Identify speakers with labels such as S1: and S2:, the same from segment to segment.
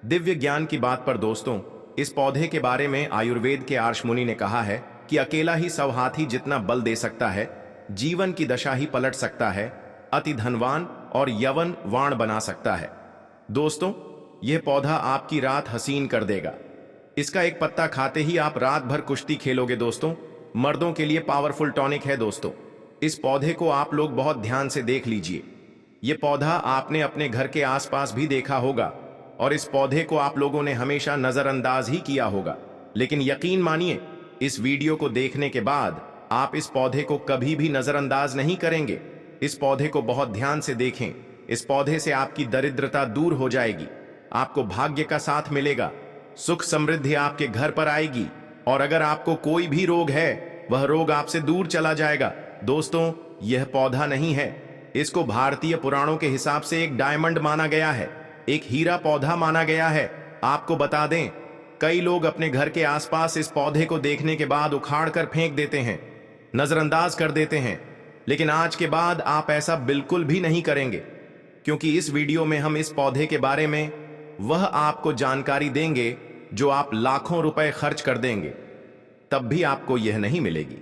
S1: दिव्य ज्ञान की बात पर दोस्तों, इस पौधे के बारे में आयुर्वेद के आर्ष मुनि ने कहा है कि अकेला ही 100 हाथी जितना बल दे सकता है, जीवन की दशा ही पलट सकता है, अति धनवान और यवन वाण बना सकता है। दोस्तों, यह पौधा आपकी रात हसीन कर देगा। इसका एक पत्ता खाते ही आप रात भर कुश्ती खेलोगे दोस्तों। मर्दों के लिए पावरफुल टॉनिक है दोस्तों। इस पौधे को आप लोग बहुत ध्यान से देख लीजिए। यह पौधा आपने अपने घर के आसपास भी देखा होगा और इस पौधे को आप लोगों ने हमेशा नजरअंदाज ही किया होगा, लेकिन यकीन मानिए, इस वीडियो को देखने के बाद आप इस पौधे को कभी भी नजरअंदाज नहीं करेंगे। इस पौधे को बहुत ध्यान से देखें। इस पौधे से आपकी दरिद्रता दूर हो जाएगी, आपको भाग्य का साथ मिलेगा, सुख समृद्धि आपके घर पर आएगी और अगर आपको कोई भी रोग है, वह रोग आपसे दूर चला जाएगा। दोस्तों, यह पौधा नहीं है, इसको भारतीय पुराणों के हिसाब से एक डायमंड माना गया है, एक हीरा पौधा माना गया है। आपको बता दें, कई लोग अपने घर के आसपास इस पौधे को देखने के बाद उखाड़ कर फेंक देते हैं, नजरअंदाज कर देते हैं, लेकिन आज के बाद आप ऐसा बिल्कुल भी नहीं करेंगे, क्योंकि इस वीडियो में हम इस पौधे के बारे में वह आपको जानकारी देंगे जो आप लाखों रुपए खर्च कर देंगे, तब भी आपको यह नहीं मिलेगी।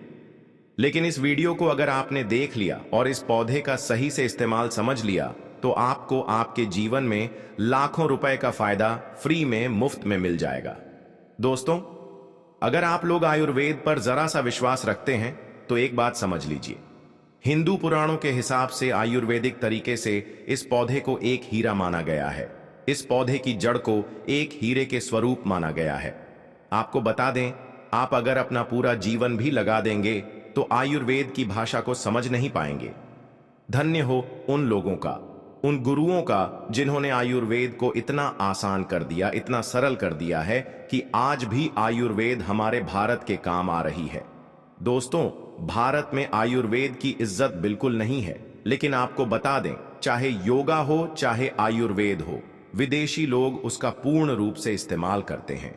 S1: लेकिन इस वीडियो को अगर आपने देख लिया और इस पौधे का सही से इस्तेमाल समझ लिया, तो आपको आपके जीवन में लाखों रुपए का फायदा फ्री में, मुफ्त में मिल जाएगा। दोस्तों, अगर आप लोग आयुर्वेद पर जरा सा विश्वास रखते हैं तो एक बात समझ लीजिए, हिंदू पुराणों के हिसाब से आयुर्वेदिक तरीके से इस पौधे को एक हीरा माना गया है। इस पौधे की जड़ को एक हीरे के स्वरूप माना गया है। आपको बता दें, आप अगर अपना पूरा जीवन भी लगा देंगे तो आयुर्वेद की भाषा को समझ नहीं पाएंगे। धन्य हो उन लोगों का, उन गुरुओं का, जिन्होंने आयुर्वेद को इतना आसान कर दिया, इतना सरल कर दिया है कि आज भी आयुर्वेद हमारे भारत के काम आ रही है। दोस्तों, भारत में आयुर्वेद की इज्जत बिल्कुल नहीं है, लेकिन आपको बता दें, चाहे योगा हो चाहे आयुर्वेद हो, विदेशी लोग उसका पूर्ण रूप से इस्तेमाल करते हैं।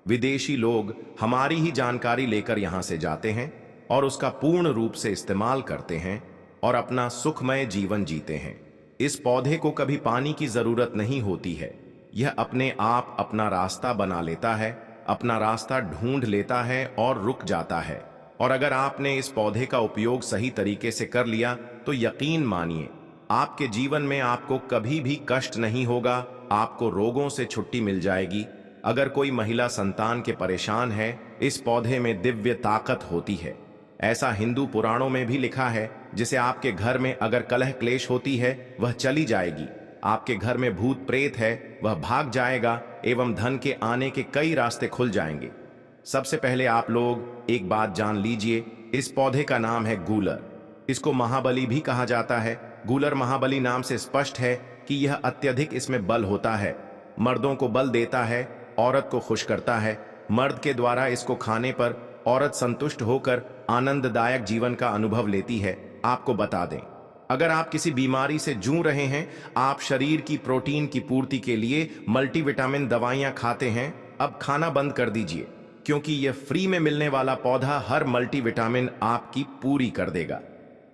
S1: विदेशी लोग हमारी ही जानकारी लेकर यहां से जाते हैं और उसका पूर्ण रूप से इस्तेमाल करते हैं और अपना सुखमय जीवन जीते हैं। इस पौधे को कभी पानी की जरूरत नहीं होती है, यह अपने आप अपना रास्ता बना लेता है, अपना रास्ता ढूंढ लेता है और रुक जाता है। और अगर आपने इस पौधे का उपयोग सही तरीके से कर लिया तो यकीन मानिए, आपके जीवन में आपको कभी भी कष्ट नहीं होगा, आपको रोगों से छुट्टी मिल जाएगी। अगर कोई महिला संतान के परेशान है, इस पौधे में दिव्य ताकत होती है। ऐसा हिंदू पुराणों में भी लिखा है, जिसे आपके घर में अगर कलह क्लेश होती है वह चली जाएगी, आपके घर में भूत प्रेत है वह भाग जाएगा एवं धन के आने के कई रास्ते खुल जाएंगे। सबसे पहले आप लोग एक बात जान लीजिए, इस पौधे का नाम है गूलर। इसको महाबली भी कहा जाता है। गूलर महाबली नाम से स्पष्ट है कि यह अत्यधिक इसमें बल होता है, मर्दों को बल देता है, औरत को खुश करता है। मर्द के द्वारा इसको खाने पर औरत संतुष्ट होकर आनंददायक जीवन का अनुभव लेती है। आपको बता दें, अगर आप किसी बीमारी से जूझ रहे हैं, आप शरीर की प्रोटीन की पूर्ति के लिए मल्टीविटामिन दवाइयां खाते हैं, अब खाना बंद कर दीजिए, क्योंकि यह फ्री में मिलने वाला पौधा हर मल्टीविटामिन आपकी पूरी कर देगा।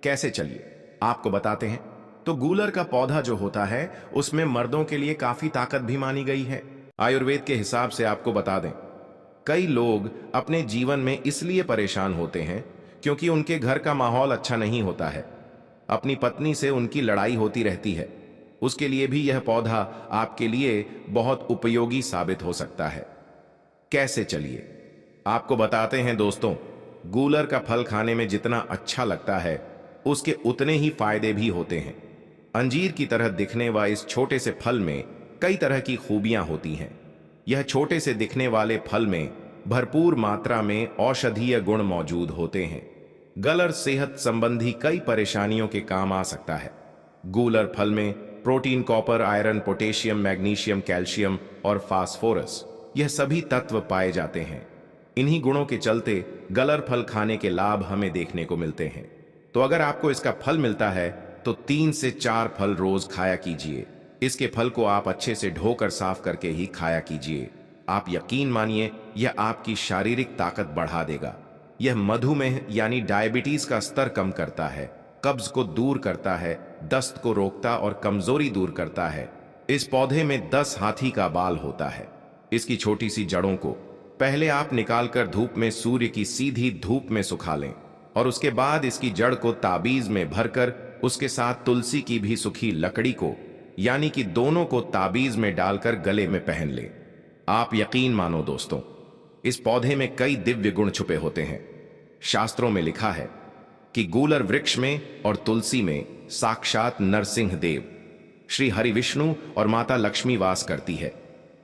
S1: कैसे, चलिए आपको बताते हैं। तो गूलर का पौधा जो होता है, उसमें मर्दों के लिए काफी ताकत भी मानी गई है। आयुर्वेद के हिसाब से आपको बता दें, कई लोग अपने जीवन में इसलिए परेशान होते हैं क्योंकि उनके घर का माहौल अच्छा नहीं होता है, अपनी पत्नी से उनकी लड़ाई होती रहती है। उसके लिए भी यह पौधा आपके लिए बहुत उपयोगी साबित हो सकता है। कैसे, चलिए आपको बताते हैं। दोस्तों, गूलर का फल खाने में जितना अच्छा लगता है, उसके उतने ही फायदे भी होते हैं। अंजीर की तरह दिखने व इस छोटे से फल में कई तरह की खूबियां होती हैं। यह छोटे से दिखने वाले फल में भरपूर मात्रा में औषधीय गुण मौजूद होते हैं। गलर सेहत संबंधी कई परेशानियों के काम आ सकता है। गूलर फल में protein, copper, iron, potassium, magnesium, calcium और फास्फोरस, यह सभी तत्व पाए जाते हैं। इन्हीं गुणों के चलते गलर फल खाने के लाभ हमें देखने को मिलते हैं। तो अगर आपको इसका फल मिलता है तो 3 से 4 फल रोज खाया कीजिए। इसके फल को आप अच्छे से धोकर साफ करके ही खाया कीजिए। आप यकीन मानिए, यह आपकी शारीरिक ताकत बढ़ा देगा। यह मधुमेह यानी डायबिटीज का स्तर कम करता है, कब्ज को दूर करता है, दस्त को रोकता और कमजोरी दूर करता है। इस पौधे में 10 हाथी का बाल होता है। इसकी छोटी सी जड़ों को पहले आप निकालकर धूप में सूर्य की सीधी धूप में सुखा लें और उसके बाद इसकी जड़ को ताबीज में भरकर उसके साथ तुलसी की भी सूखी लकड़ी को यानी कि दोनों को ताबीज में डालकर गले में पहन लें। आप यकीन मानो दोस्तों, इस पौधे में कई दिव्य गुण छुपे होते हैं। शास्त्रों में लिखा है कि गूलर वृक्ष में और तुलसी में साक्षात नरसिंह देव, श्री हरि विष्णु और माता लक्ष्मी वास करती है।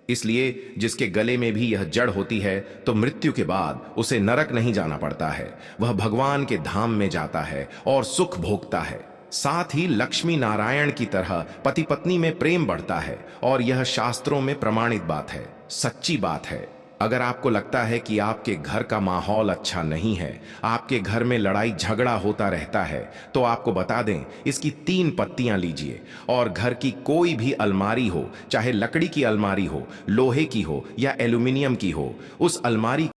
S1: इसलिए जिसके गले में भी यह जड़ होती है तो मृत्यु के बाद उसे नरक नहीं जाना पड़ता है, वह भगवान के धाम में जाता है और सुख भोगता है। साथ ही लक्ष्मी नारायण की तरह पति पत्नी में प्रेम बढ़ता है और यह शास्त्रों में प्रमाणित बात है, सच्ची बात है। अगर आपको लगता है कि आपके घर का माहौल अच्छा नहीं है, आपके घर में लड़ाई झगड़ा होता रहता है, तो आपको बता दें, इसकी 3 पत्तियां लीजिए और घर की कोई भी अलमारी हो, चाहे लकड़ी की अलमारी हो, लोहे की हो या एल्यूमिनियम की हो, उस अलमारी